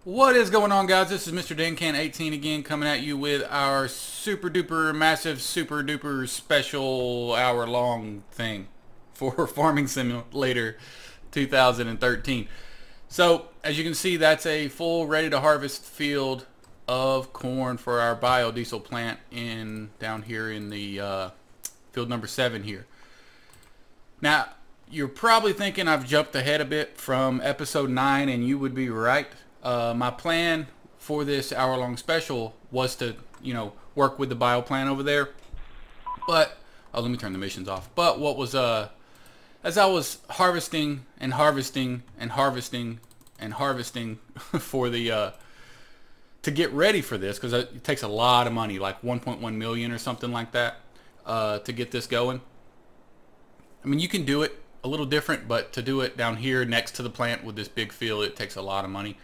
What is going on, guys? This is Mr. DanCan18 again, coming at you with our super duper massive super duper special hour-long thing for Farming Simulator 2013. So, as you can see, that's a full ready-to-harvest field of corn for our biodiesel plant down here in the field number 7 here. Now, you're probably thinking I've jumped ahead a bit from episode 9, and you would be right. My plan for this hour-long special was to, work with the bio plant over there. But, let me turn the missions off. But what was, as I was harvesting and harvesting and harvesting and harvesting for the, to get ready for this, because it takes a lot of money, like 1.1 million or something like that, to get this going. I mean, you can do it a little different, but to do it down here next to the plant with this big field, it takes a lot of money.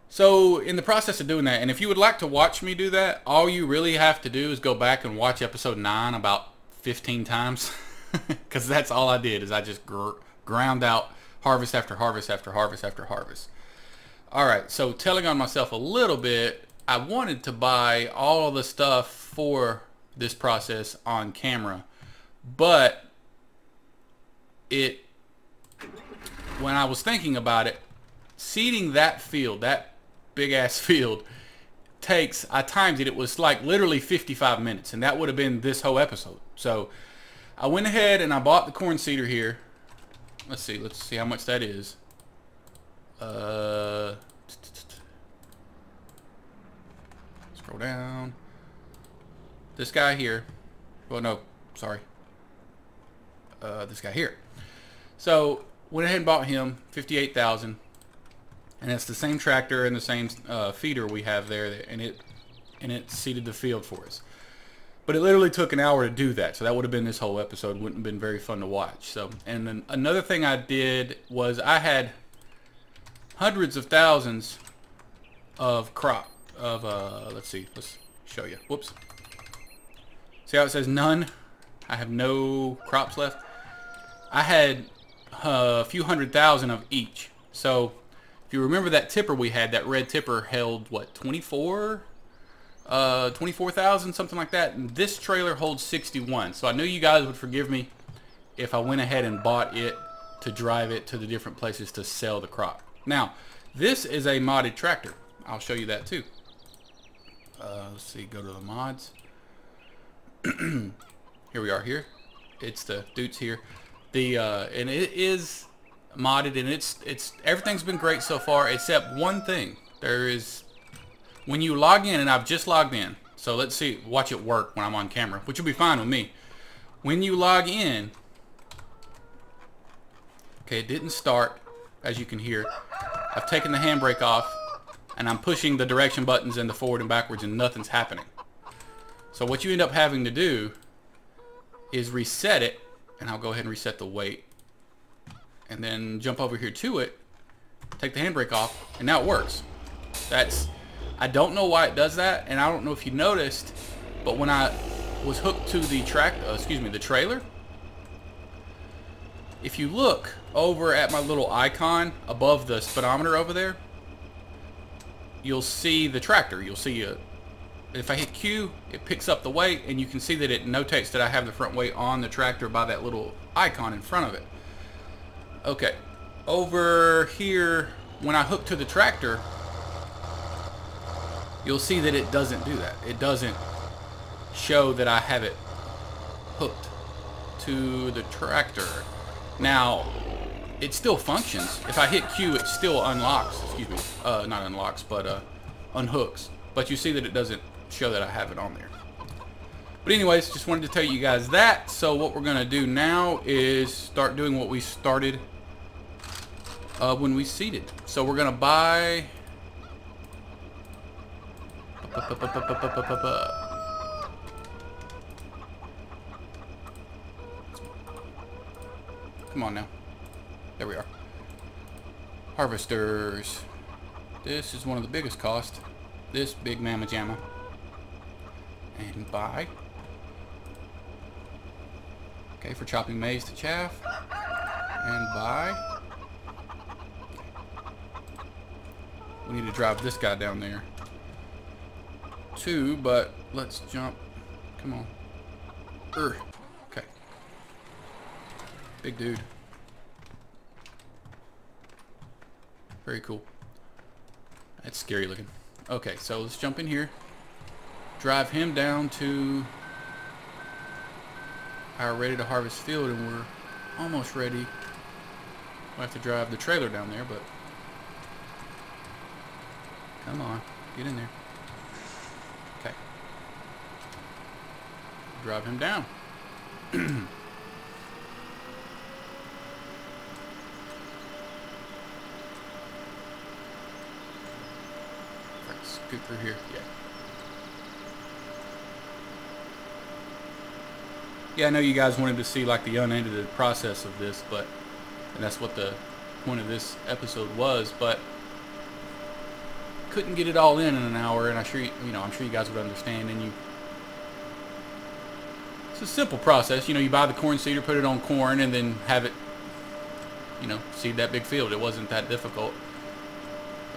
So in the process of doing that, and if you would like to watch me do that, all you really have to do is go back and watch episode 9 about 15 times, because that's all I did, is I just ground out harvest after harvest after harvest after harvest. Alright, so telling on myself a little bit, I wanted to buy all the stuff for this process on camera, but when I was thinking about it, seeding that field, that big ass field, I timed it, it was like literally 55 minutes, and that would have been this whole episode. So I went ahead and I bought the corn seeder here. Let's see how much that is. Scroll down. This guy here. Well, no, sorry. This guy here. So went ahead and bought him 58,000, and it's the same tractor and the same feeder we have there, and it seeded the field for us. But it literally took an hour to do that, so that would have been this whole episode. Wouldn't have been very fun to watch. So, and then another thing I did was I had hundreds of thousands of crop of let's show you. Whoops. See how it says none? I have no crops left. I had a few 100,000 of each. So if you remember that tipper we had, that red tipper held what, 24,000, something like that, and this trailer holds 61. So I knew you guys would forgive me if I went ahead and bought it to drive it to the different places to sell the crop. Now this is a modded tractor. I'll show you that too. Let's see, go to the mods. Here we are. Here it's the Dutes here. And it is modded, and it's everything's been great so far except one thing. There is, when you log in, and I've just logged in, so let's see, watch it work when I'm on camera, which will be fine with me. When you log in, okay, it didn't start, as you can hear. I've taken the handbrake off, and I'm pushing the direction buttons and the forward and backwards, and nothing's happening. So what you end up having to do is reset it. And I'll go ahead and reset the weight, and then jump over here to it, take the handbrake off, and now it works. I don't know why it does that, and I don't know if you noticed, but when I was hooked to the the trailer, if you look over at my little icon above the speedometer over there, you'll see the tractor. You'll see if I hit Q, it picks up the weight, and you can see that it notates that I have the front weight on the tractor by that little icon in front of it. Okay, over here, when I hook to the tractor, you'll see that it doesn't do that. It doesn't show that I have it hooked to the tractor. Now, it still functions. If I hit Q, it still unlocks. Excuse me, not unlocks, but unhooks. But you see that it doesn't show that I have it on there. But anyways, just wanted to tell you guys that. So what we're gonna do now is start doing what we started when we seeded. So we're gonna buy come on now, there we are. Harvesters. This is one of the biggest costs. This big mamma jamma. And buy. Okay, for chopping maize to chaff. And buy. we need to drive this guy down there too, but let's jump. Come on. Okay. Big dude. Very cool. That's scary looking. Okay, so let's jump in here. Drive him down to our ready to harvest field, and we're almost ready. We'll have to drive the trailer down there, but come on, get in there. Okay. Drive him down. Scoot through here. Yeah, I know you guys wanted to see like the unedited process of this, and that's what the point of this episode was, but couldn't get it all in an hour, and I'm sure you guys would understand. And it's a simple process. You buy the corn seeder, put it on corn, and then have it, seed that big field. It wasn't that difficult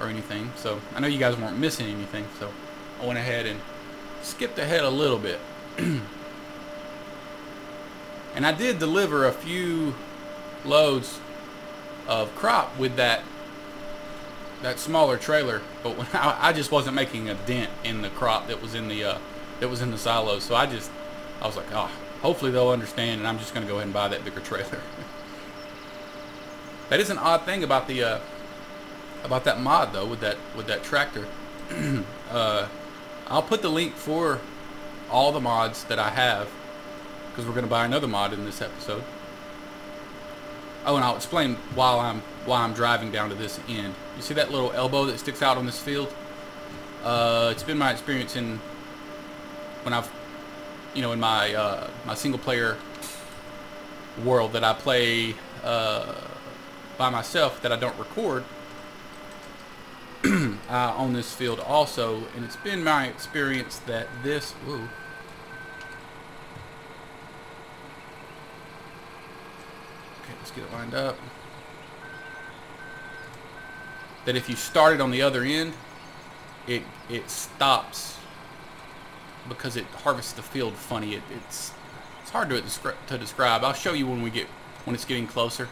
or anything. So I know you guys weren't missing anything, so I went ahead and skipped ahead a little bit. And I did deliver a few loads of crop with that smaller trailer, but when I just wasn't making a dent in the crop that was in the silos. So I was like, oh, hopefully they'll understand, and I'm just going to go ahead and buy that bigger trailer. That is an odd thing about that mod though, with that tractor. I'll put the link for all the mods that I have, because we're going to buy another mod in this episode. Oh, and I'll explain why I'm driving down to this end. You see that little elbow that sticks out on this field? It's been my experience in my single player world that I play by myself, that I don't record. I own this field also, and it's been my experience that this... Ooh. Okay, let's get it lined up. That if you start it on the other end, it stops because it harvests the field funny. It's hard to describe. I'll show you when it's getting closer.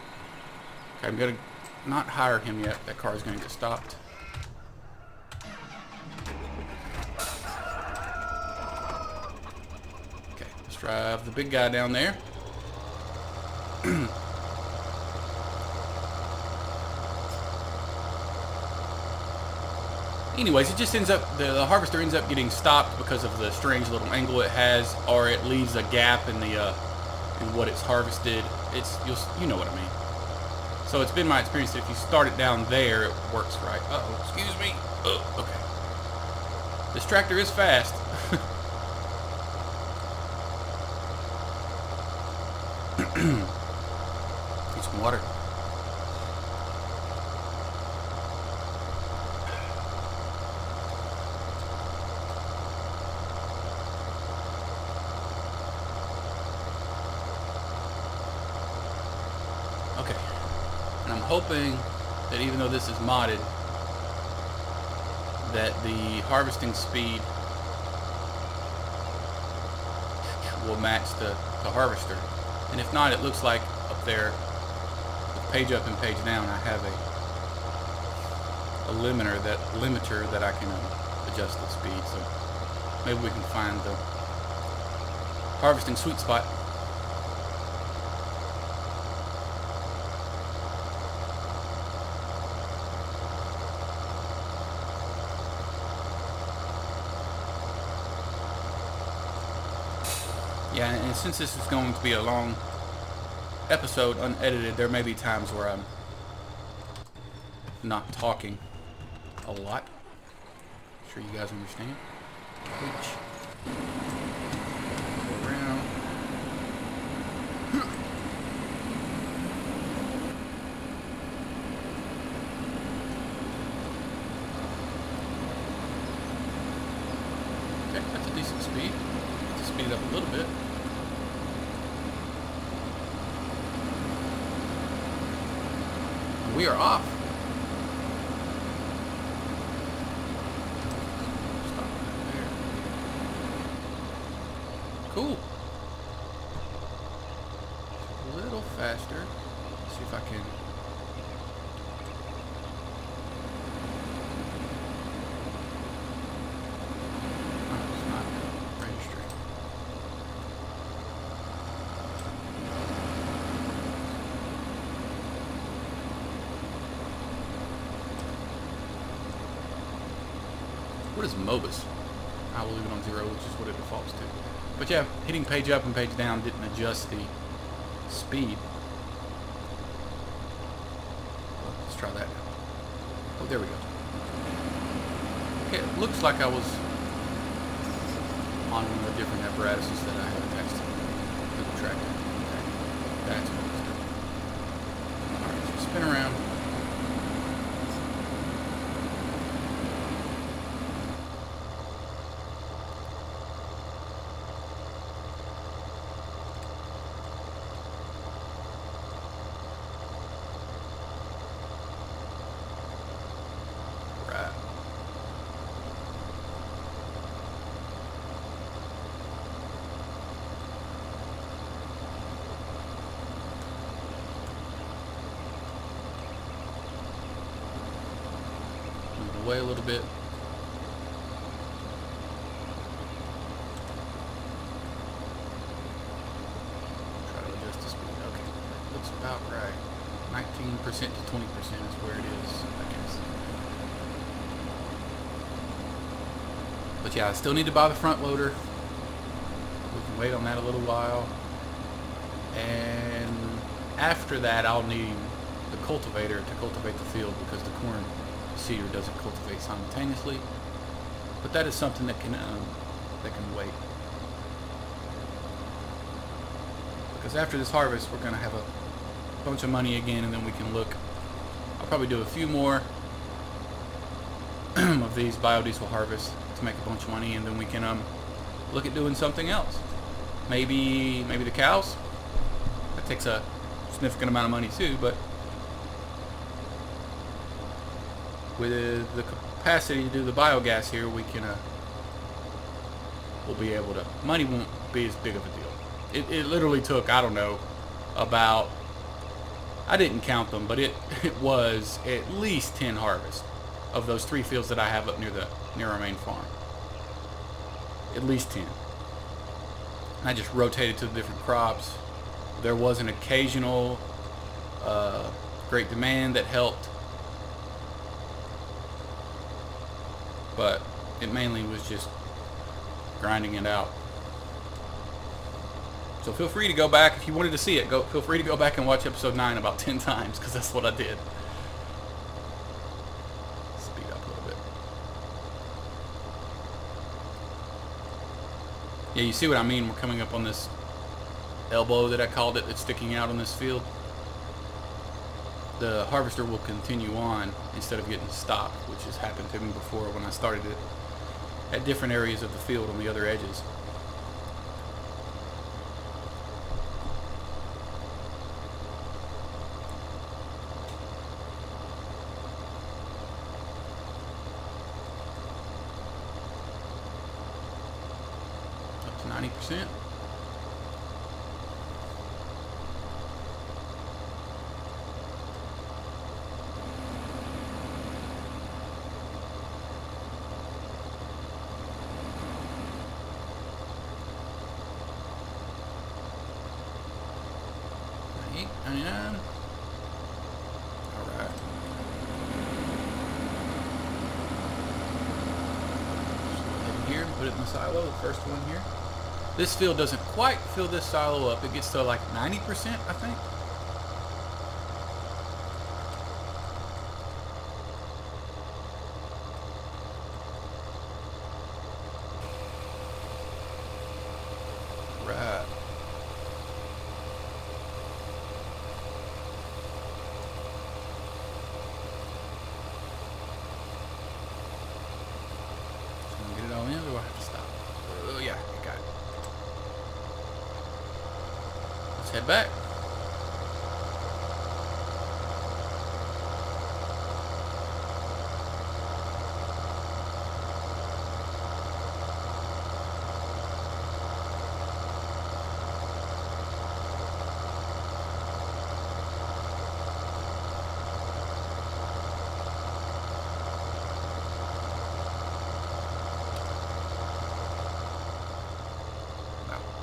Okay, I'm gonna not hire him yet. That car is gonna get stopped. Drive the big guy down there. Anyways, it just ends up, the harvester ends up getting stopped because of the strange little angle it has, or it leaves a gap in in what it's harvested. You know what I mean. So it's been my experience that if you start it down there, it works right. Uh-oh, excuse me. Oh, okay. This tractor is fast. Need some water. Okay. And I'm hoping that even though this is modded, that the harvesting speed will match the harvester. And if not, it looks like up there, with page up and page down, I have a limiter that I can adjust the speed. So maybe we can find the harvesting sweet spot. Yeah, and since this is going to be a long episode, unedited, there may be times where I'm not talking a lot. I'm sure you guys understand. Reach. Go around. Okay, that's a decent speed. Let's speed it up a little bit. We are off. Cool. A little faster. Let's see if I can. Oh, it's not registering. What is Mobus? I will leave it on 0, which is what it defaults to. But yeah, hitting page up and page down didn't adjust the speed. Well, let's try that now. Oh, there we go. Okay, it looks like I was on one of the different apparatuses that I have attached to the tractor. Okay, that's what it's doing. Alright, so spin around. Away a little bit. Try to adjust the speed. Okay, looks about right. 19% to 20% is where it is, I guess. But yeah, I still need to buy the front loader. We can wait on that a little while. And after that, I'll need the cultivator to cultivate the field because the corn seeder doesn't cultivate simultaneously, but that is something that can wait. Because after this harvest, we're going to have a bunch of money again, and then we can look. I'll probably do a few more of these biodiesel harvests to make a bunch of money, and then we can look at doing something else. Maybe the cows. That takes a significant amount of money too, but with the capacity to do the biogas here, we can we'll be able to. Money won't be as big of a deal. It literally took, I don't know, about, I didn't count them, but it was at least 10 harvests of those 3 fields that I have up near our main farm. At least 10. I just rotated to the different crops. There was an occasional great demand that helped, but it mainly was just grinding it out. So feel free to go back if you wanted to see it. Feel free to go back and watch episode 9 about 10 times, because that's what I did. Speed up a little bit. Yeah, you see what I mean? We're coming up on this elbow that I called it that's sticking out on this field. The harvester will continue on instead of getting stopped, which has happened to me before when I started it at different areas of the field on the other edges. Up to 90%. And alright. Here, put it in the silo, the first one here. This field doesn't quite fill this silo up. It gets to like 90%, I think. Right. Head back.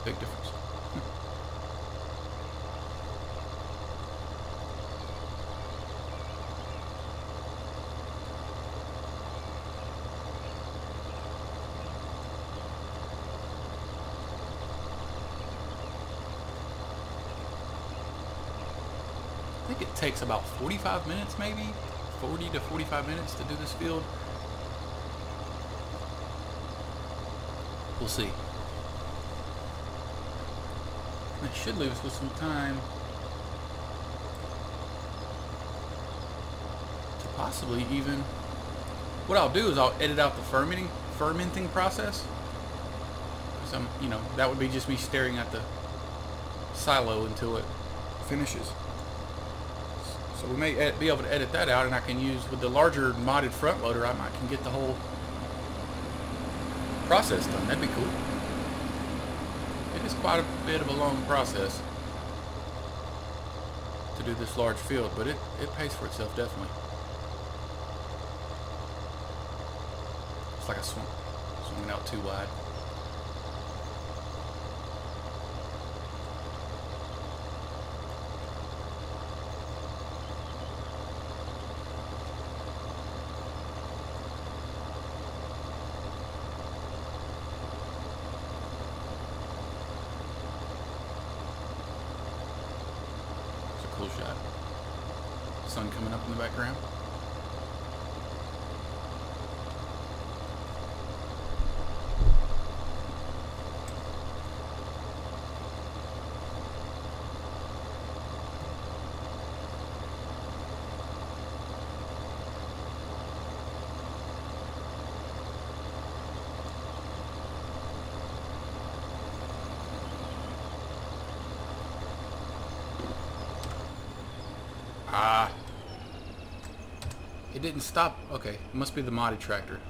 Big difference. I think it takes about 45 minutes, maybe 40 to 45 minutes to do this field. We'll see. That should leave us with some time to possibly even... What I'll do is I'll edit out the fermenting process. Because you know, that would be just me staring at the silo until it finishes. So we may be able to edit that out, and I can use, with the larger modded front loader, I can get the whole process done. That'd be cool. It is quite a bit of a long process to do this large field, but it pays for itself, definitely. It's like a swinging out too wide. Cool shot. Sun coming up in the background. It didn't stop. Okay, it must be the modded tractor.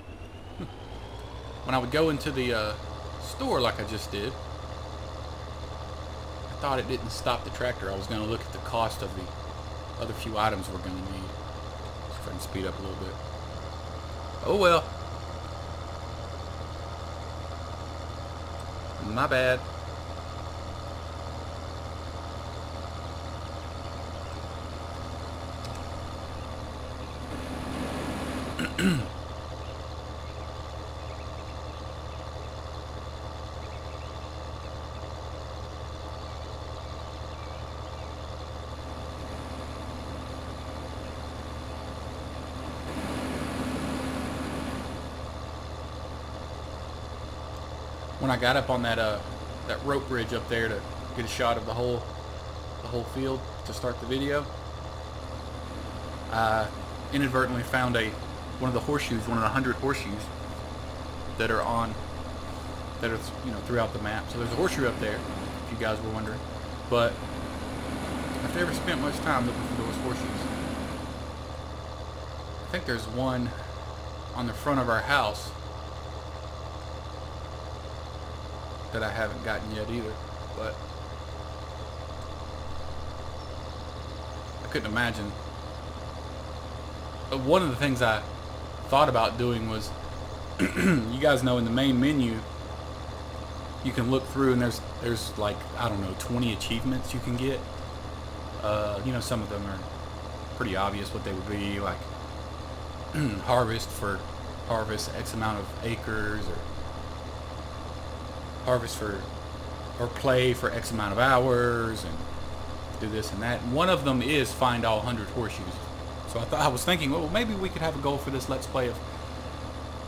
When I would go into the store like I just did, I thought it didn't stop the tractor. I was going to look at the cost of the other few items we're going to need. Let's try and speed up a little bit. Oh well. My bad. When I got up on that rope bridge up there to get a shot of the whole field to start the video, I inadvertently found one of the horseshoes, one of the 100 horseshoes that are throughout the map. So there's a horseshoe up there, if you guys were wondering. But I've never spent much time looking for those horseshoes. I think there's one on the front of our house that I haven't gotten yet either, but I couldn't imagine. One of the things I thought about doing was, you guys know in the main menu you can look through and there's like, I don't know, 20 achievements you can get. You know, some of them are pretty obvious what they would be, like harvest X amount of acres, or harvest or play for X amount of hours, and do this and that. And one of them is find all 100 horseshoes. So I was thinking, well, maybe we could have a goal for this Let's Play of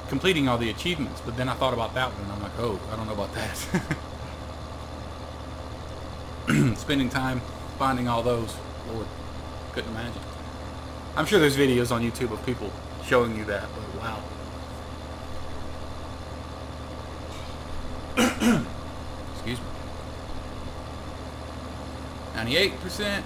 completing all the achievements. But then I thought about that one, and I'm like, oh, I don't know about that. Spending time finding all those, Lord, couldn't imagine. I'm sure there's videos on YouTube of people showing you that, but wow. Excuse me. 98%.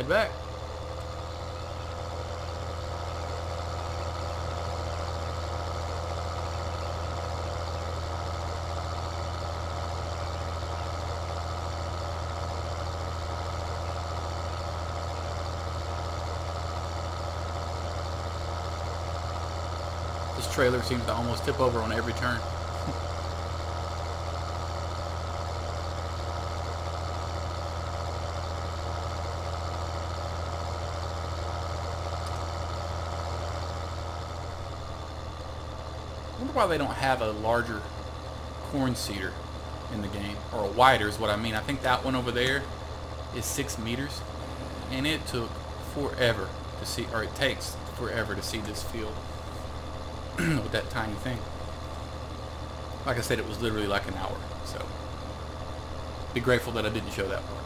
head back. This trailer seems to almost tip over on every turn. I wonder why they don't have a larger corn seeder in the game, or a wider is what I mean. I think that one over there is 6 meters, and it took forever to see, or it takes forever to see this field with that tiny thing. Like I said, it was literally like an hour, so be grateful that I didn't show that part.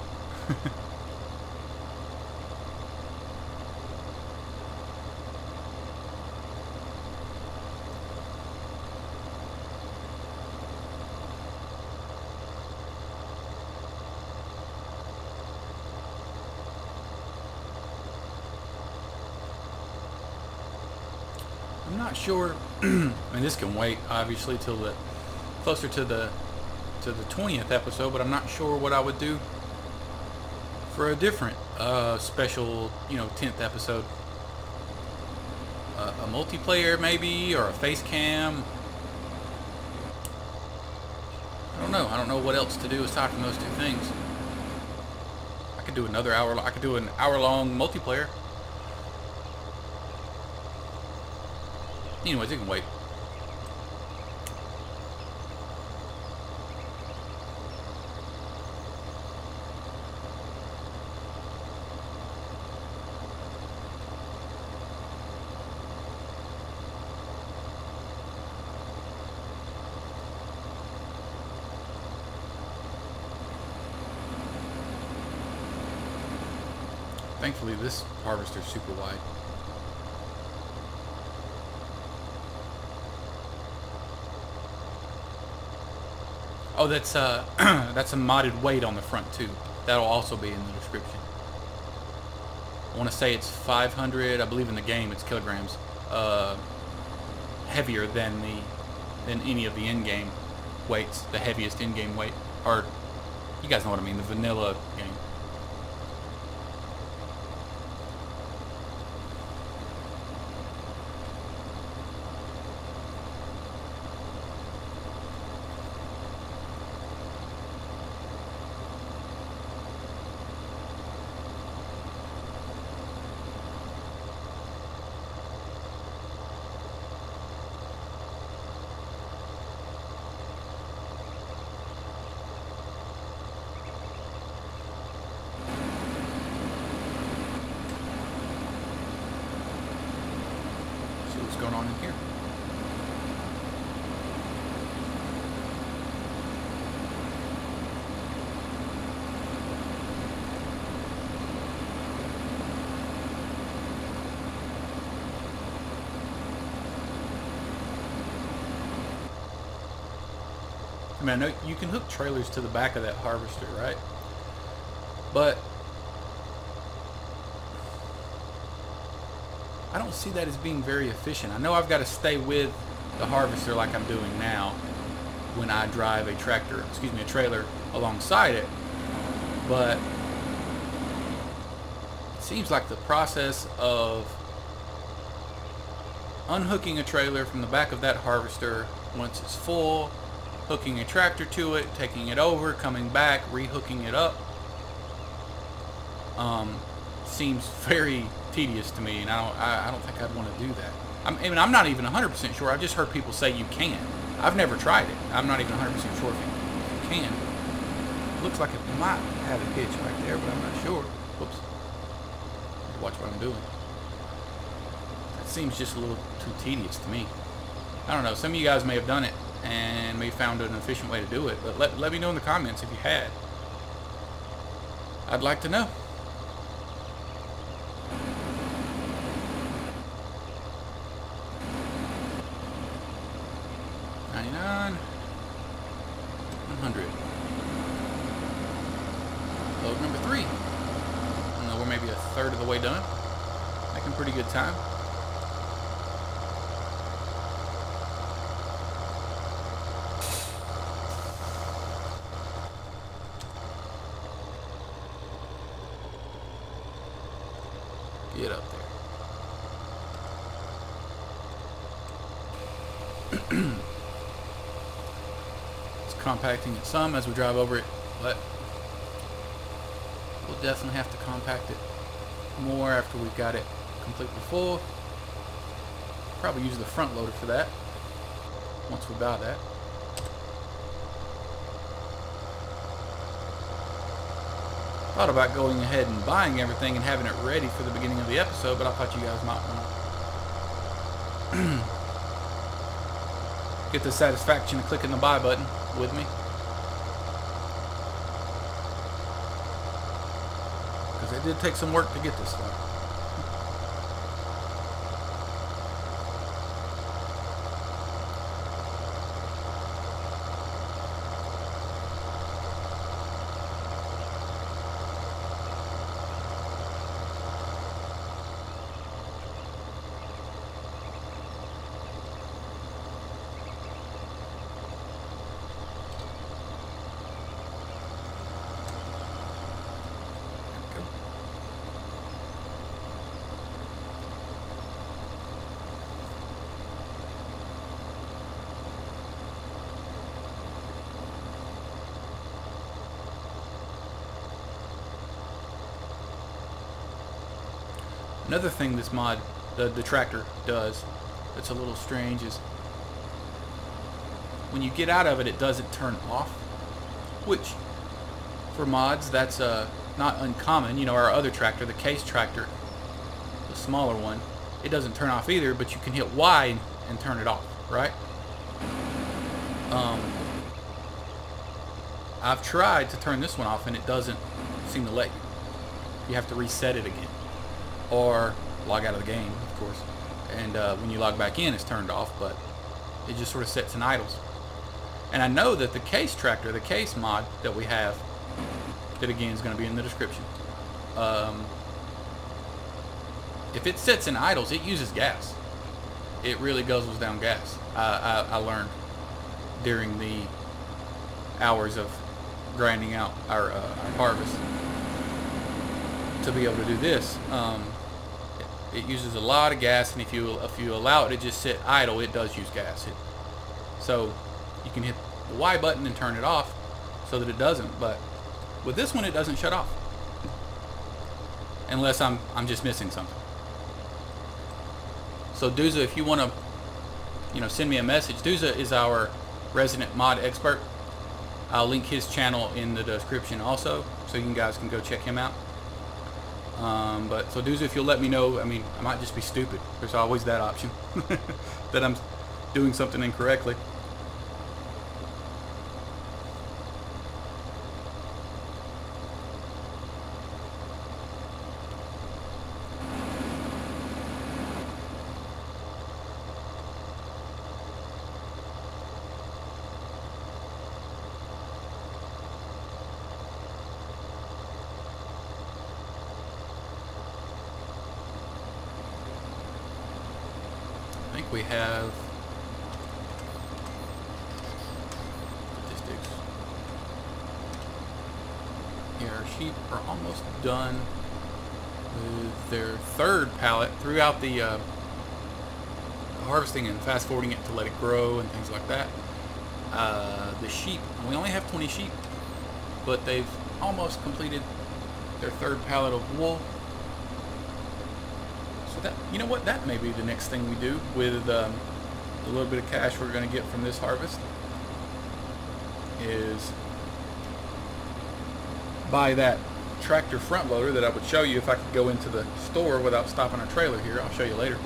I'm not sure. I mean, this can wait obviously till the closer to the 20th episode, but I'm not sure what I would do for a different special, 10th episode. A multiplayer maybe, or a face cam. I don't know. I don't know what else to do aside from those two things. I could do another hour. I could do an hour-long multiplayer. Anyways, it can wait. Thankfully, this harvester's super wide. Oh, that's that's a modded weight on the front too. That'll also be in the description. I want to say it's 500. I believe in the game it's kilograms heavier than any of the in-game weights. The heaviest in-game weight, or you guys know what I mean. The vanilla game. Going on in here. I mean, I know you can hook trailers to the back of that harvester, right? But I don't see that as being very efficient. I know I've got to stay with the harvester like I'm doing now when I drive a trailer alongside it, but it seems like the process of unhooking a trailer from the back of that harvester once it's full, hooking a tractor to it, taking it over, coming back, rehooking it up, seems very tedious to me, and I don't think I'd want to do that. I mean, I'm not even 100% sure. I've just heard people say you can. I've never tried it. I'm not even 100% sure if you can. It looks like it might have a hitch right there, but I'm not sure. Whoops. Watch what I'm doing. That seems just a little too tedious to me. I don't know. Some of you guys may have done it and may have found an efficient way to do it, but let me know in the comments if you had. I'd like to know. Load number 3. I don't know we're maybe a third of the way done. Making pretty good time. Get up there. It's compacting it some as we drive over it, but we'll definitely have to compact it more after we've got it completely full. Probably use the front loader for that once we buy that. Thought about going ahead and buying everything and having it ready for the beginning of the episode, but I thought you guys might want to get the satisfaction of clicking the buy button with me, because it did take some work to get this far. Another thing this mod, the tractor does, that's a little strange is when you get out of it, it doesn't turn off, which for mods, that's not uncommon. You know, our other tractor, the case tractor, the smaller one, it doesn't turn off either, but you can hit Y and turn it off, right? I've tried to turn this one off and it doesn't seem to let you. You have to reset it again, or log out of the game, of course, and when you log back in it's turned off, but it just sort of sits in idles. And I know that the case tractor, the case mod that we have, that again is going to be in the description, if it sits in idles, it uses gas. It really guzzles down gas. I learned during the hours of grinding out our harvest to be able to do this. It uses a lot of gas, and if you allow it to just sit idle, it does use gas. So you can hit the Y button and turn it off so that it doesn't. But with this one, it doesn't shut off unless I'm just missing something. So Duza, if you want to, send me a message. Duza is our resident mod expert. I'll link his channel in the description also, so you guys can go check him out. But so Duza, if you'll let me know, I might just be stupid. There's always that option that I'm doing something incorrectly. I think we have statistics. Yeah, our sheep are almost done with their third pallet throughout the harvesting and fast forwarding it to let it grow and things like that. The sheep, we only have 20 sheep, but they've almost completed their third pallet of wool. That, you know what, that may be the next thing we do with the little bit of cash we're going to get from this harvest, is buy that tractor front loader that I would show you if I could go into the store without stopping our trailer here. I'll show you later.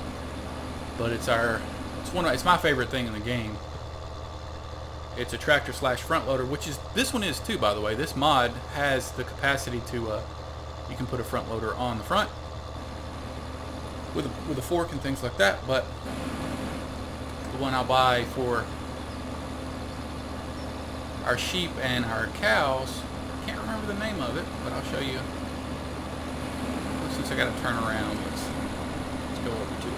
But it's my favorite thing in the game. It's a tractor slash front loader, which is, this one is too, by the way. This mod has the capacity to you can put a front loader on the front with a fork and things like that, but the one I'll buy for our sheep and our cows, I can't remember the name of it, but I'll show you. since I gotta turn around, let's go over to it.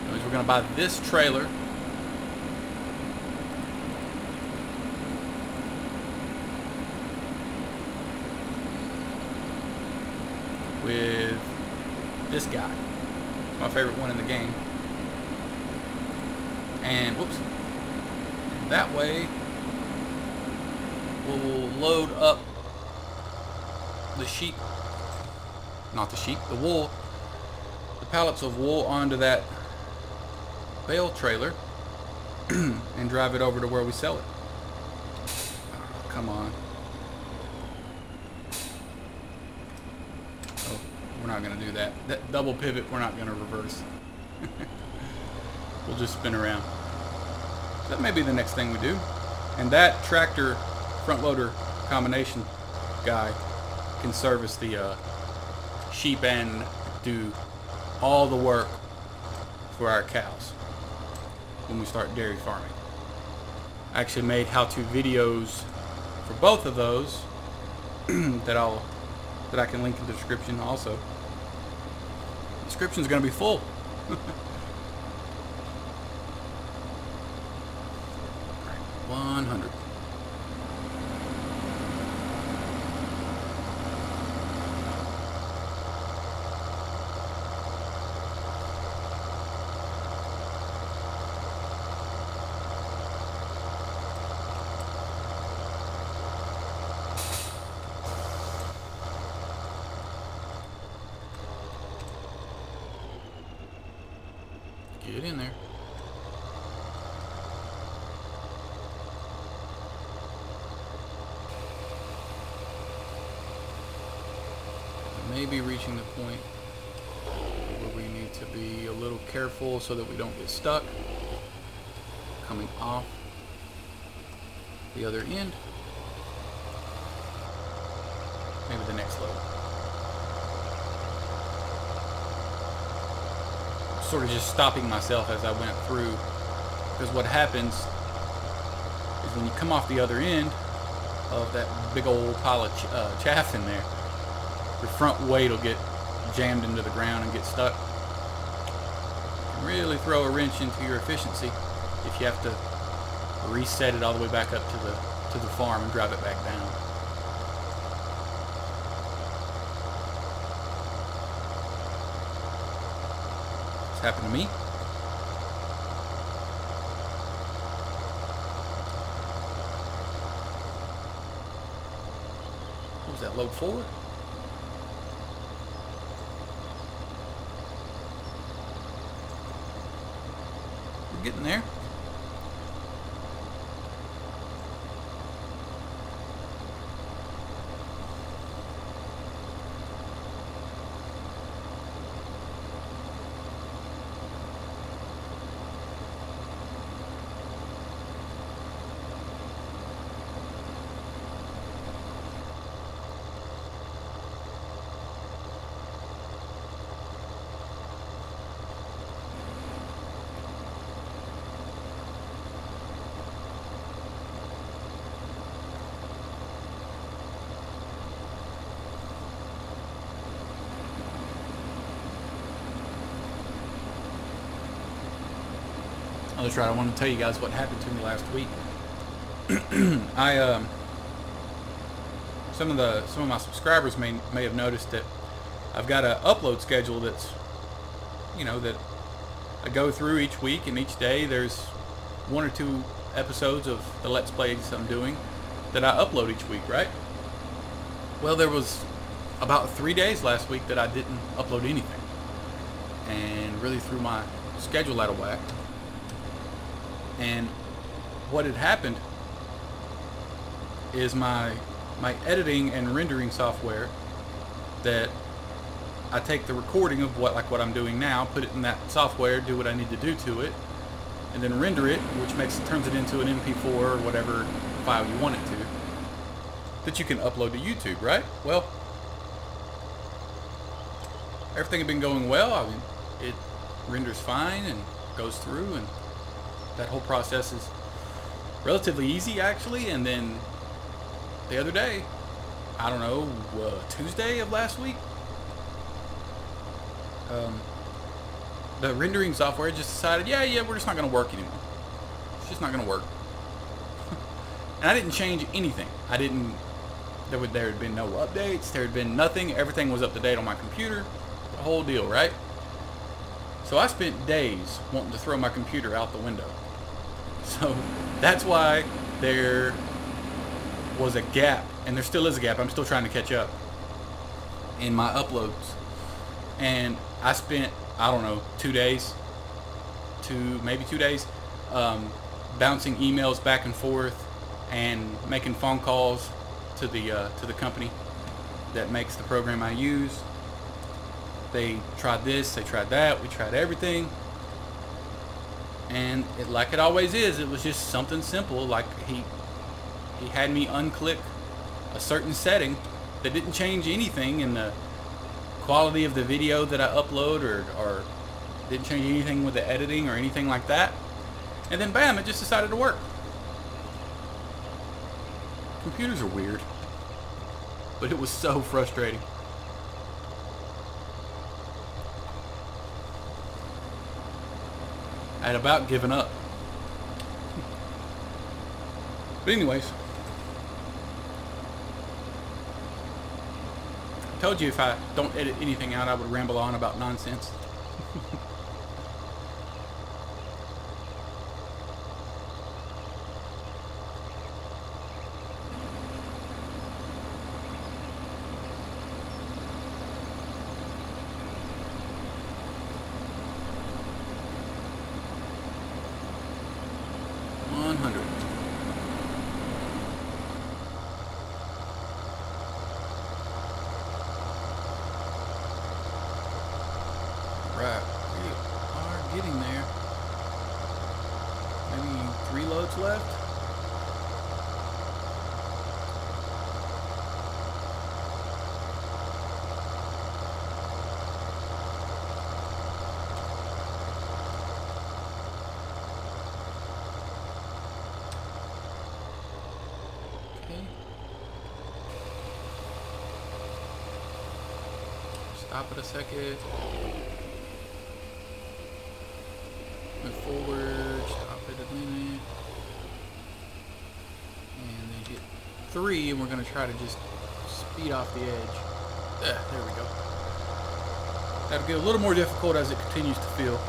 Anyways, we're gonna buy this trailer. With this guy. It's my favorite one in the game. And whoops. That way we'll load up the sheep, not the sheep, the wool, the pallets of wool onto that bale trailer and drive it over to where we sell it. Oh, come on. Oh, we're not going to do that. That double pivot, we're not going to reverse. We'll just spin around. So that may be the next thing we do. And that tractor front loader combination guy can service the sheep and do all the work for our cows when we start dairy farming. I actually made how-to videos for both of those that I can link in the description also. The description's going to be full. 100. Get in there. Maybe reaching the point where we need to be a little careful so that we don't get stuck coming off the other end. Maybe the next load. Sort of just stopping myself as I went through, because what happens is when you come off the other end of that big old pile of chaff in there, your front weight will get jammed into the ground and get stuck. And really throw a wrench into your efficiency if you have to reset it all the way back up to the farm and drive it back down. It's happened to me. What was that, load forward? We're getting there. Oh, that's right. I want to tell you guys what happened to me last week. Some of my subscribers may have noticed that I've got an upload schedule that's, that I go through each week, and each day there's 1 or 2 episodes of the Let's Plays I'm doing that I upload each week, right? Well, there was about 3 days last week that I didn't upload anything, and really threw my schedule out of whack. And what had happened is my editing and rendering software, that I take the recording of what I'm doing now, put it in that software, do what I need to do to it, and then render it, which turns it into an MP4 or whatever file you want it to, that you can upload to YouTube, right? Well, everything had been going well. I mean, it renders fine and goes through, and That whole process is relatively easy, actually. And then the other day, I don't know, Tuesday of last week, the rendering software just decided, yeah, we're just not going to work anymore. It's just not going to work. And I didn't change anything. There had been no updates. There had been nothing. Everything was up to date on my computer. The whole deal, right? So I spent days wanting to throw my computer out the window. So that's why there was a gap, and there still is a gap. I'm still trying to catch up in my uploads. And I spent, I don't know, 2 days, maybe 2 days, bouncing emails back and forth and making phone calls to the company that makes the program I use. They tried this, they tried that, we tried everything, and like it always is, it was just something simple. Like he had me unclick a certain setting that didn't change anything in the quality of the video that I upload, or didn't change anything with the editing or anything like that, and then bam, it just decided to work. Computers are weird, but it was so frustrating. I had about given up. But anyways, I told you if I don't edit anything out, I would ramble on about nonsense. Right, we are getting there. Maybe 3 loads left. Okay. Stop it a second. Move forward, stop it a minute, and then hit 3, and we're going to try to just speed off the edge. There we go. That'll get a little more difficult as it continues to fill.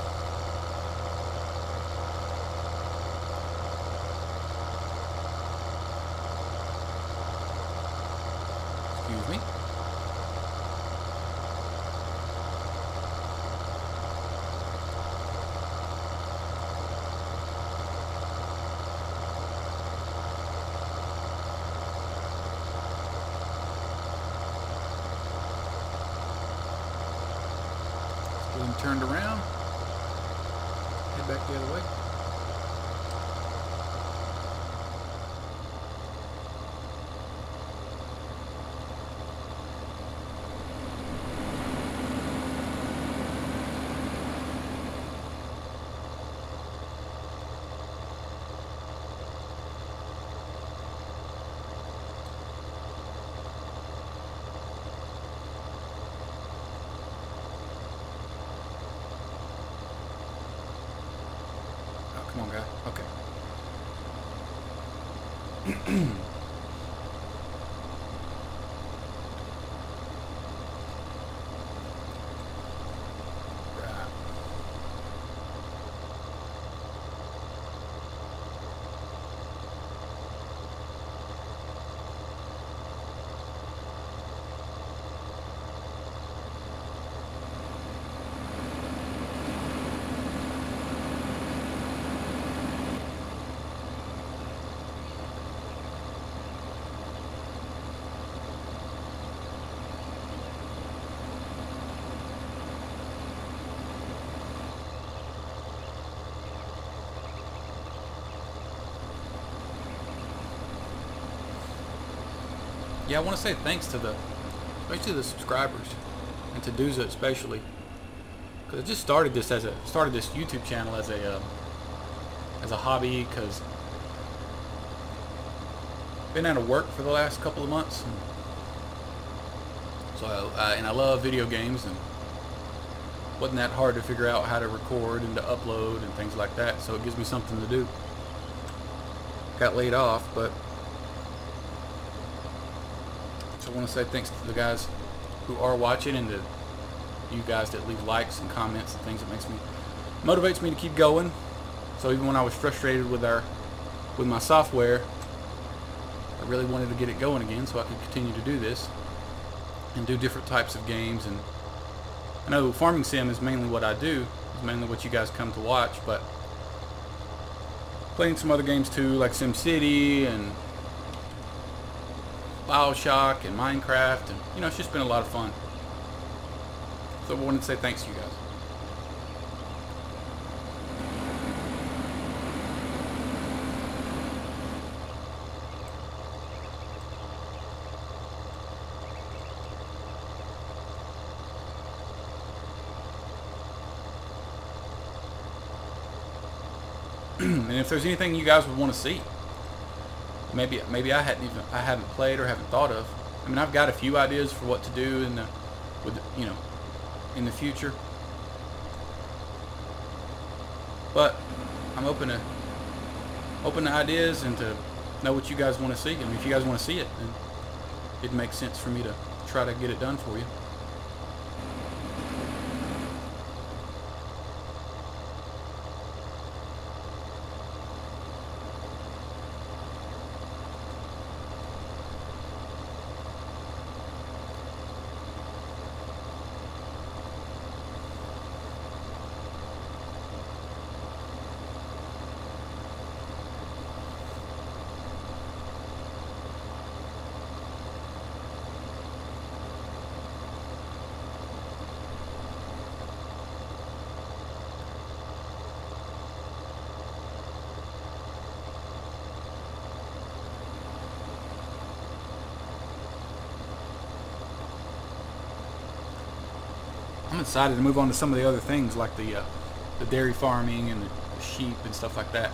Excuse me. Getting turned around. Head back the other way. Come on, guy. Okay. Right. Yeah, I want to say thanks to especially the subscribers, and to Duza especially, because I just started this YouTube channel as as a hobby, because I've been out of work for the last couple of months, and so I love video games, and it wasn't that hard to figure out how to record and to upload and things like that, so it gives me something to do. Got laid off, but so I want to say thanks to the guys who are watching, and to you guys that leave likes and comments and things. It motivates me to keep going. So even when I was frustrated with my software, I really wanted to get it going again so I could continue to do this and do different types of games. And I know farming sim is mainly what I do, is mainly what you guys come to watch, but playing some other games too, like SimCity and BioShock and Minecraft, and you know, it's just been a lot of fun. So I wanted to say thanks to you guys. And if there's anything you guys would want to see, maybe I haven't played or haven't thought of. I mean, I've got a few ideas for what to do in the future, but I'm open to ideas and to know what you guys want to see. And if you guys want to see it, then it makes sense for me to try to get it done for you. I'm excited to move on to some of the other things, like the dairy farming and the sheep and stuff like that.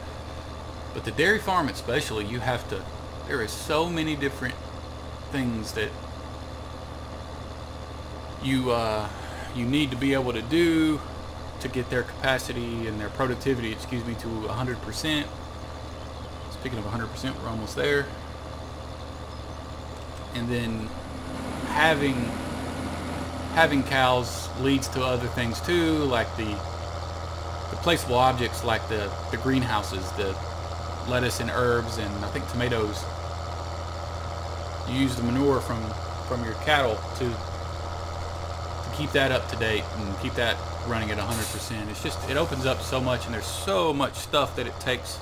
But the dairy farm especially, there is so many different things that you need to be able to do to get their capacity and their productivity, to 100%. Speaking of 100%, we're almost there. And then having cows leads to other things too, like the placeable objects, like the greenhouses, the lettuce and herbs, and I think tomatoes. You use the manure from your cattle to keep that up to date and keep that running at 100%. It opens up so much, and there's so much stuff that it takes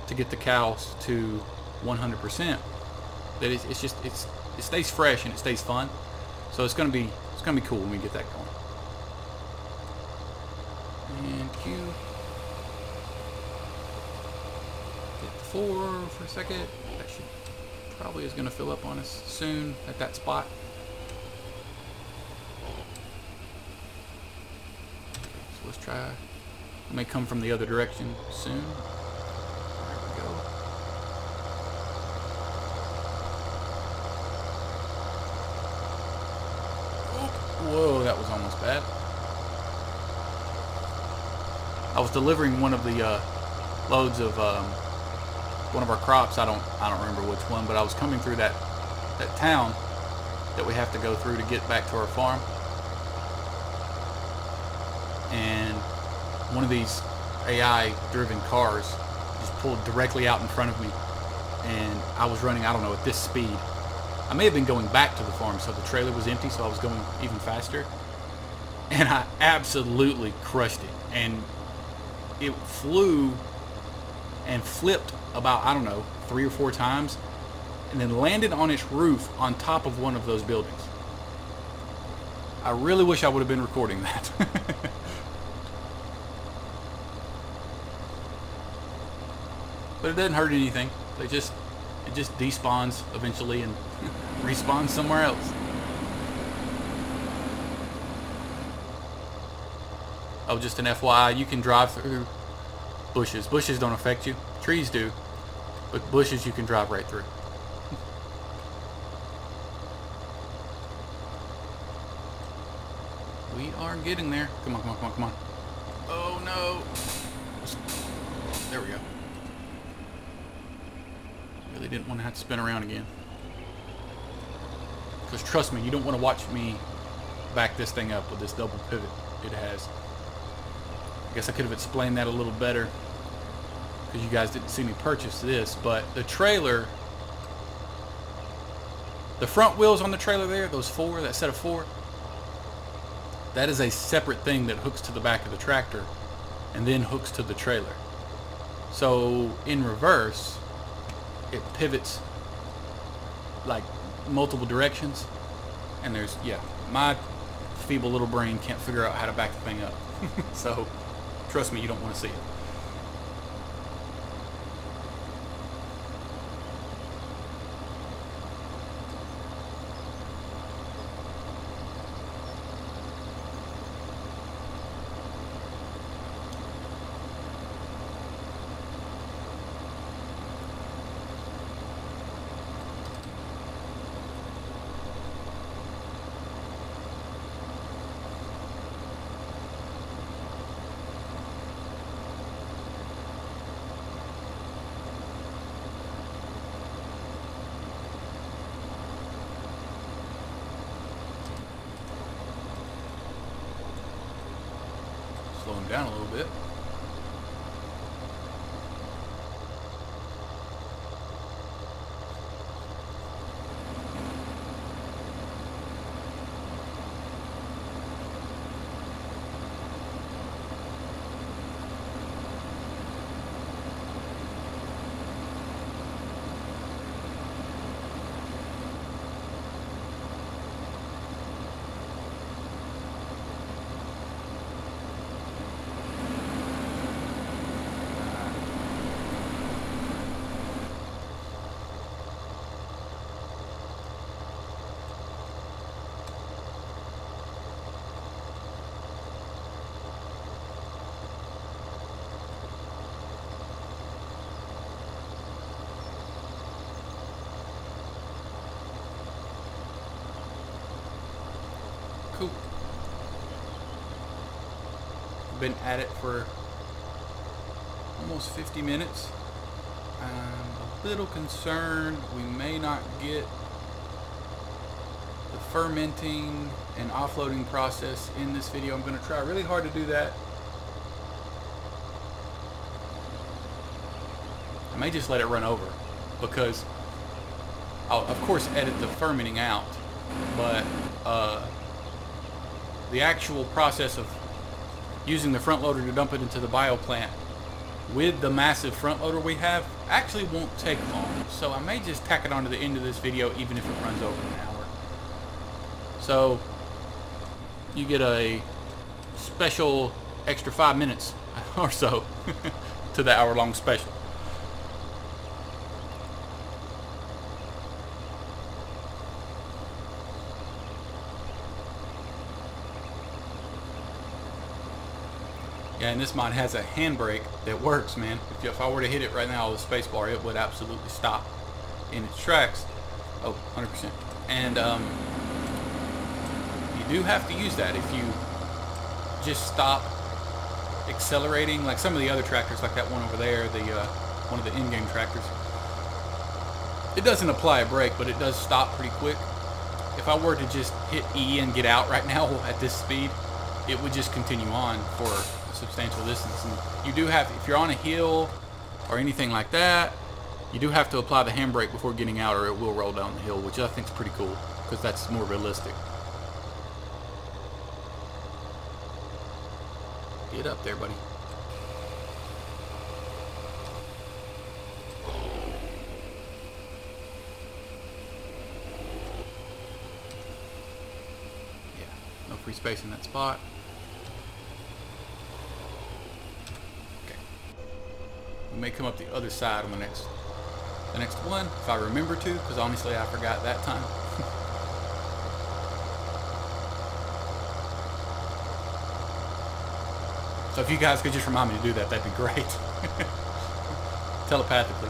to get the cows to 100% that it stays fresh and it stays fun. So it's gonna be cool when we get that going. And Q. Hit the 4 for a second. That probably is gonna fill up on us soon at that spot. So let's try. It may come from the other direction soon. There we go. Whoa, that was almost bad. I was delivering one of the loads of one of our crops. I don't remember which one, but I was coming through that town that we have to go through to get back to our farm, and one of these AI-driven cars just pulled directly out in front of me, and I was running, I don't know, at this speed. I may have been going back to the farm, so the trailer was empty, so I was going even faster. And I absolutely crushed it. And it flew and flipped about, I don't know, 3 or 4 times, and then landed on its roof on top of one of those buildings. I really wish I would have been recording that. But it doesn't hurt anything. It just despawns eventually and respawns somewhere else. Oh, just an FYI, you can drive through bushes. Bushes don't affect you. Trees do. But bushes you can drive right through. We are getting there. Come on, come on, come on, come on. Oh no. There we go. Really didn't want to have to spin around again. Because trust me, you don't want to watch me back this thing up with this double pivot it has. I guess I could have explained that a little better because you guys didn't see me purchase this, but the trailer, the front wheels on the trailer there, those four, that set of four, that is a separate thing that hooks to the back of the tractor and then hooks to the trailer. So in reverse, it pivots like multiple directions, and there's, yeah, my feeble little brain can't figure out how to back the thing up. So trust me, you don't want to see it. Slow him down a little bit. Cool. Been at it for almost 50 minutes. I'm a little concerned we may not get the fermenting and offloading process in this video. I'm going to try really hard to do that. I may just let it run over because I'll of course edit the fermenting out, but the actual process of using the front loader to dump it into the bio plant with the massive front loader we have actually won't take long. So I may just tack it on to the end of this video even if it runs over an hour. So you get a special extra 5 minutes or so to the hour-long special. Yeah, and this mod has a handbrake that works, man. If I were to hit it right now with the space bar, it would absolutely stop in its tracks. Oh, 100%. And you do have to use that if you just stop accelerating, like some of the other tractors, like that one over there, the one of the in-game tractors. It doesn't apply a brake, but it does stop pretty quick. If I were to just hit E and get out right now at this speed, it would just continue on for a substantial distance. And you do have, if you're on a hill or anything like that, you do have to apply the handbrake before getting out, or it will roll down the hill, which I think is pretty cool because that's more realistic. Get up there, buddy. Yeah, no free space in that spot. Okay. We may come up the other side on the next one, if I remember to, because honestly I forgot that time. So if you guys could just remind me to do that, that'd be great. Telepathically.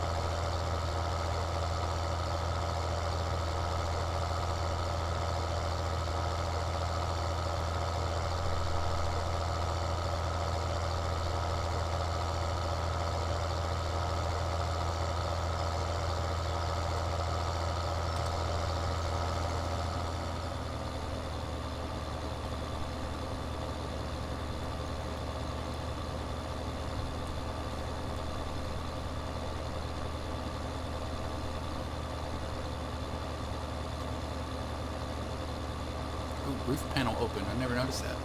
Ooh, roof panel open. I never noticed that.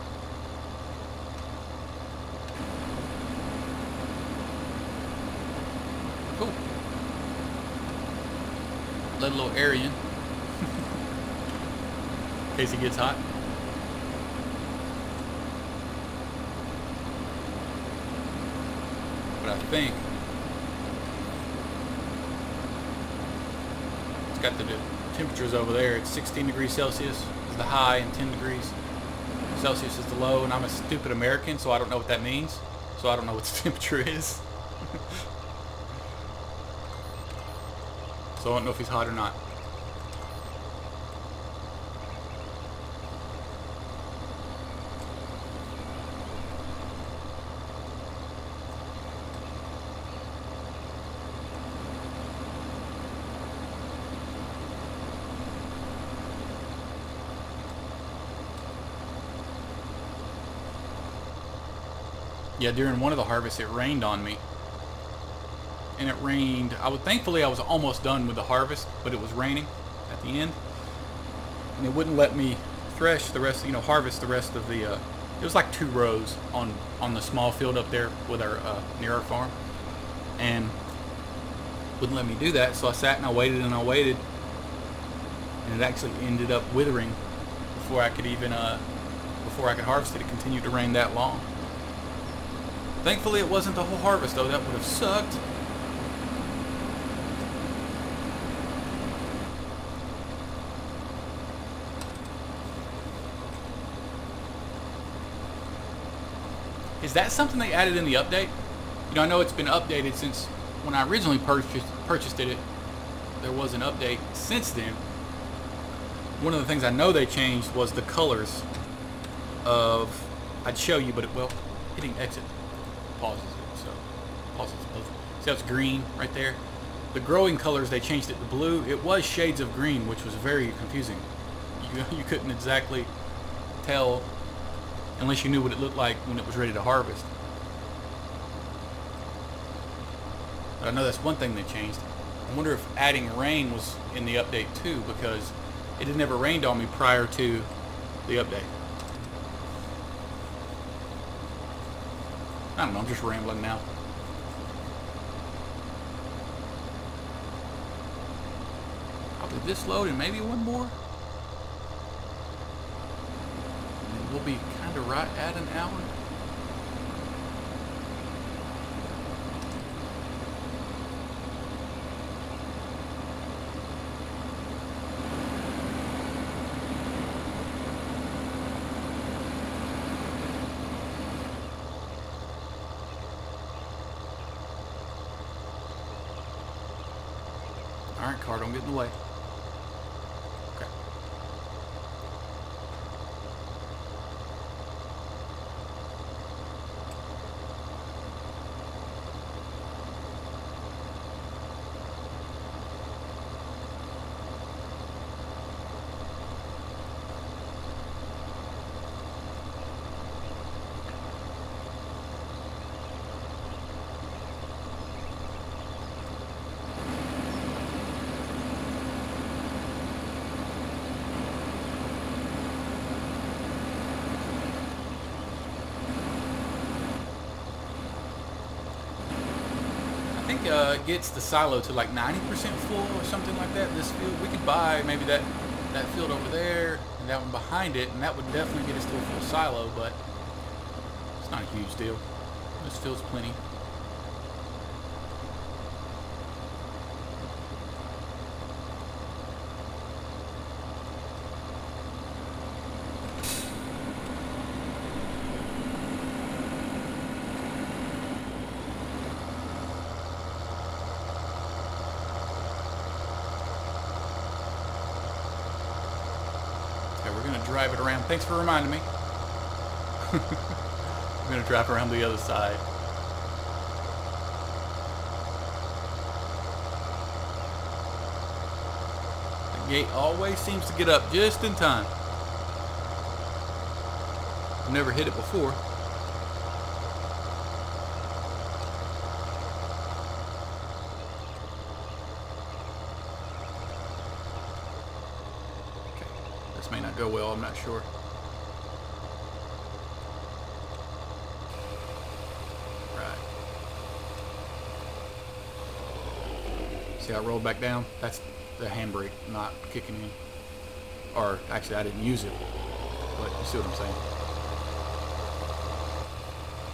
Cool. Let a little air in. In case it gets hot. But I think it's got the temperatures over there. It's 16 degrees Celsius is the high and 10 degrees Celsius is the low. And I'm a stupid American, so I don't know what that means. So I don't know what the temperature is. So I don't know if he's hot or not. Yeah, during one of the harvests, it rained on me. And it rained, thankfully I was almost done with the harvest, but it was raining at the end. And it wouldn't let me thresh the rest, harvest the rest of the, it was like 2 rows on the small field up there with our, near our farm. And wouldn't let me do that, so I sat and I waited and I waited. And it actually ended up withering before I could even, before I could harvest it. It continued to rain that long. Thankfully it wasn't the whole harvest though, that would have sucked. Is that something they added in the update? I know it's been updated since when I originally purchased it. There was an update since then. One of the things I know they changed was the colors of, I'd show you, but hitting exit pauses it, so pauses both. See how it's green right there? The growing colors, they changed it to blue. It was shades of green, which was very confusing. You couldn't exactly tell unless you knew what it looked like when it was ready to harvest. But I know that's one thing they changed. I wonder if adding rain was in the update too, because it had never rained on me prior to the update. I don't know, I'm just rambling now. Probably this load and maybe one more. And then we'll be kind of right at an hour. Alright, car, don't get in the way. Okay. It gets the silo to like 90% full or something like that. This field, we could buy maybe that field over there and that one behind it, and that would definitely get us to a full silo, but it's not a huge deal. This field's plenty. we're going to drive it around. Thanks for reminding me. We're going to drive around the other side. The gate always seems to get up just in time. I've never hit it before. This may not go well, I'm not sure. Right. See how I rolled back down? That's the handbrake not kicking in. Or, actually I didn't use it. But you see what I'm saying?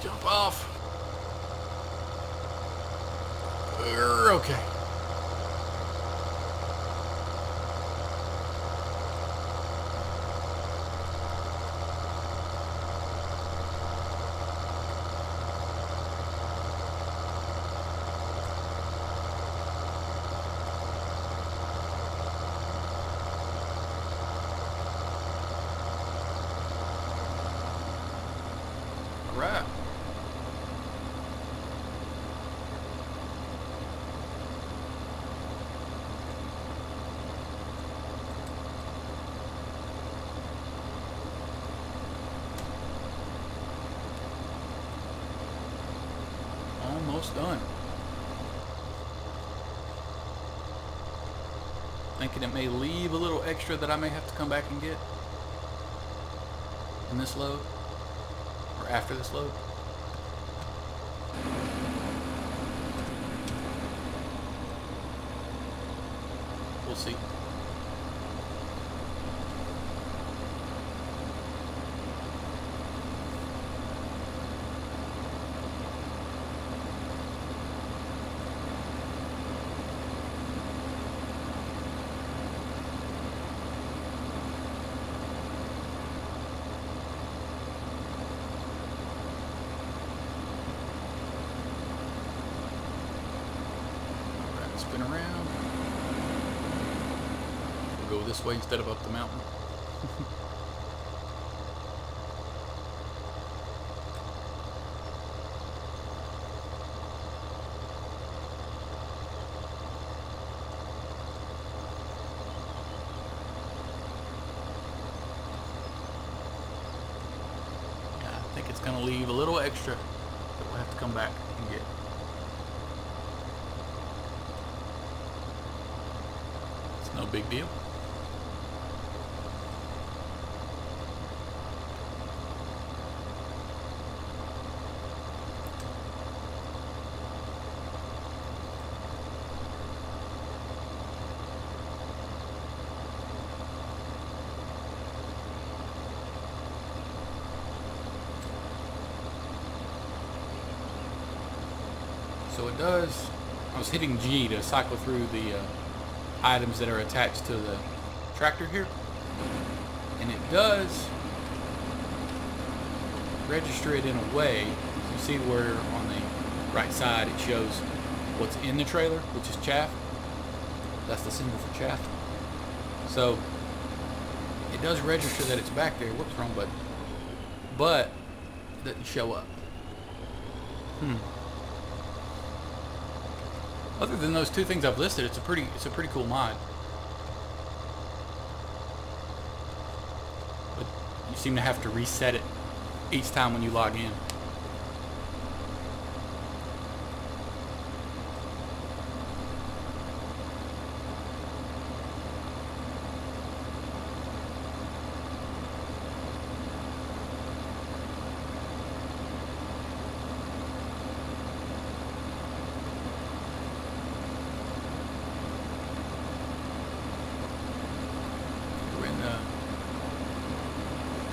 Jump off! Okay. Right. Almost done. Thinking it may leave a little extra that I may have to come back and get in this load. Or after this load. We'll see. Spin around. We'll go this way instead of up the mountain. Yeah, I think it's going to leave a little extra that we'll have to come back and get. No big deal. So it does, I was hitting G to cycle through the items that are attached to the tractor here, and it does register it in a way. You see where on the right side it shows what's in the trailer, which is chaff. That's the symbol for chaff. So it does register that it's back there. Whoops, wrong button. But it doesn't show up. Other than those two things I've listed, it's a pretty cool mod. But you seem to have to reset it each time when you log in.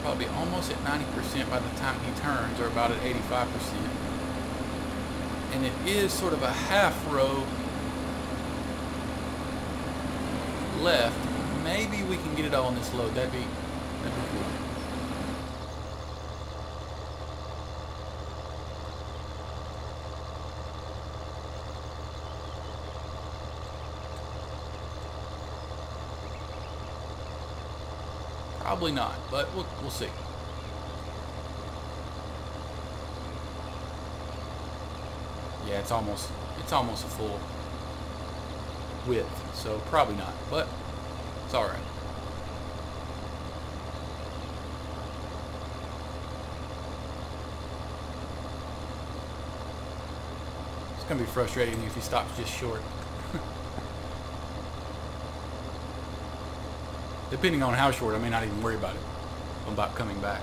Probably almost at 90% by the time he turns, or about at 85%. And it is sort of a half row left. Maybe we can get it all on this load. That'd be cool. Probably not, but we'll see. Yeah, it's almost a full width, so probably not, but it's all right. It's gonna be frustrating if he stops just short. Depending on how short, I may not even worry about it. About coming back.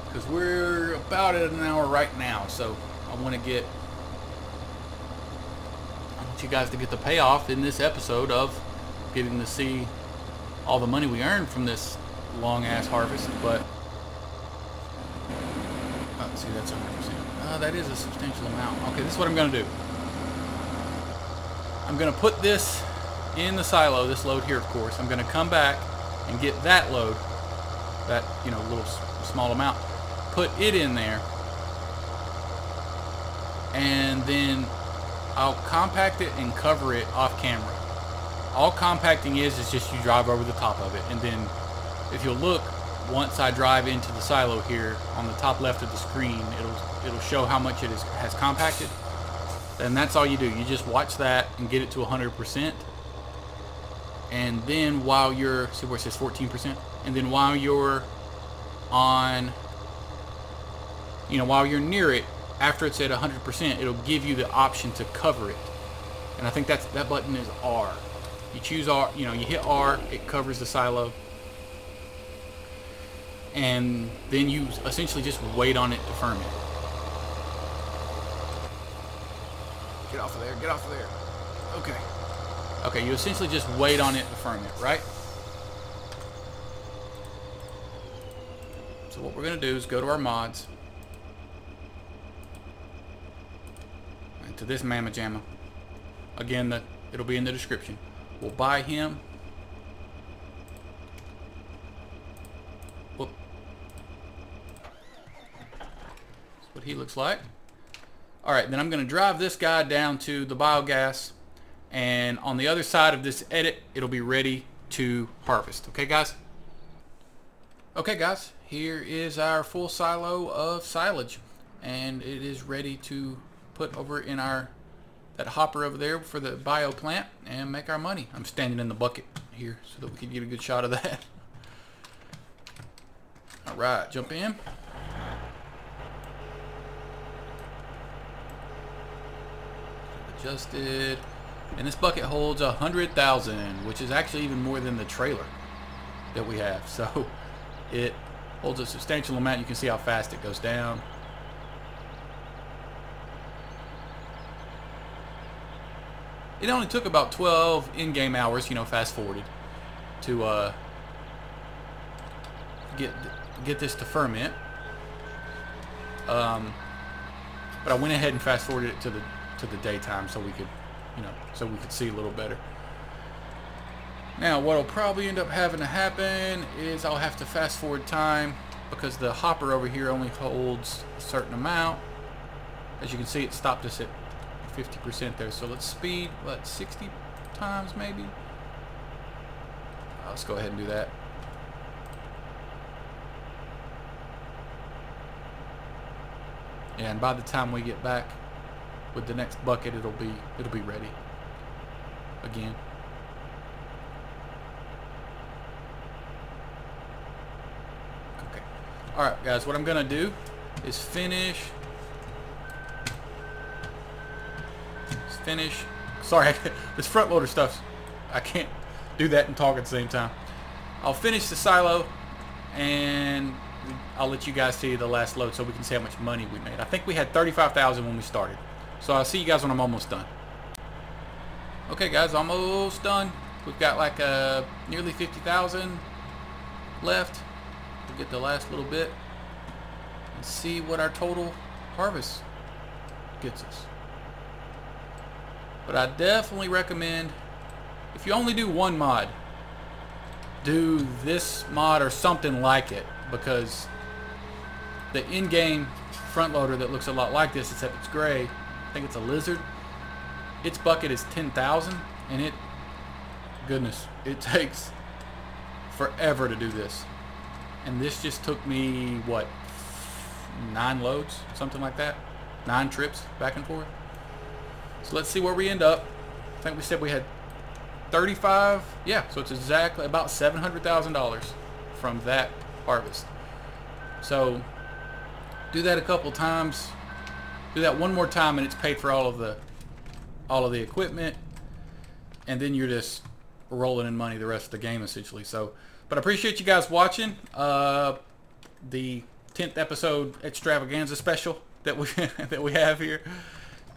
Because we're about at an hour right now, so I want you guys to get the payoff in this episode of getting to see all the money we earned from this long ass harvest. But see, that's 100%. That is a substantial amount. Okay, this is what I'm gonna do. I'm gonna put this in the silo, this load here, of course. I'm gonna come back and get that load, that, you know, little small amount, put it in there, and then I'll compact it and cover it off camera. All compacting is just you drive over the top of it, and then if you'll look, once I drive into the silo here, on the top left of the screen, it'll show how much it has compacted. And that's all you do. You just watch that and get it to 100%. And then while you're, see where it says 14%? And then while you're on, you know, while you're near it, after it's at 100%, it'll give you the option to cover it. And I think that button is R. You choose R, you know, you hit R, it covers the silo. And then you essentially just wait on it to ferment. Get off of there, get off of there. Okay. Okay, you essentially just wait on it to ferment, right? So what we're going to do is go to our mods. And to this Mamma Jamma. Again, it'll be in the description. We'll buy him. Whoop. That's what he looks like. Alright, then I'm going to drive this guy down to the biogas, and on the other side of this edit, it'll be ready to harvest. Okay, guys? Okay, guys, here is our full silo of silage, and it is ready to put over in that hopper over there for the bio plant and make our money. I'm standing in the bucket here so that we can get a good shot of that. Alright, jump in. Adjusted, and this bucket holds 100,000, which is actually even more than the trailer that we have. So it holds a substantial amount. You can see how fast it goes down. It only took about 12 in-game hours, you know, fast forwarded, to get this to ferment. But I went ahead and fast forwarded it to the daytime so we could, you know, so we could see a little better. Now what'll probably end up having to happen is I'll have to fast forward time because the hopper over here only holds a certain amount. As you can see, it stopped us at 50% there, so let's speed, what, 60 times maybe? Let's go ahead and do that. And by the time we get back with the next bucket, it'll be ready again. Okay. Alright guys, what I'm gonna do is finish. Sorry, this front loader stuff, I can't do that and talk at the same time. I'll finish the silo and I'll let you guys see the last load so we can see how much money we made. I think we had 35,000 when we started. So I'll see you guys when I'm almost done. Okay guys, almost done. We've got like nearly 50,000 left. We'll get the last little bit and see what our total harvest gets us. But I definitely recommend, if you only do one mod, do this mod or something like it, because the in-game front loader that looks a lot like this, except it's gray, I think it's a lizard, its bucket is 10,000, and goodness, it takes forever to do this. And this just took me, what, 9 loads? Something like that? 9 trips back and forth. So let's see where we end up. I think we said we had 35. Yeah, so it's exactly about $700,000 from that harvest. So do that a couple times. Do that one more time and it's paid for all of the equipment. And then you're just rolling in money the rest of the game essentially. So, but I appreciate you guys watching the 10th episode Extravaganza special that we that we have here.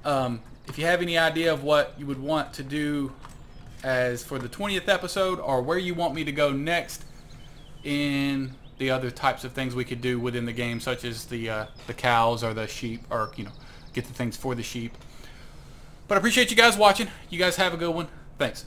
If you have any idea of what you would want to do as for the 20th episode, or where you want me to go next in the other types of things we could do within the game, such as the cows or the sheep, or get the things for the sheep. But I appreciate you guys watching. You guys have a good one. Thanks.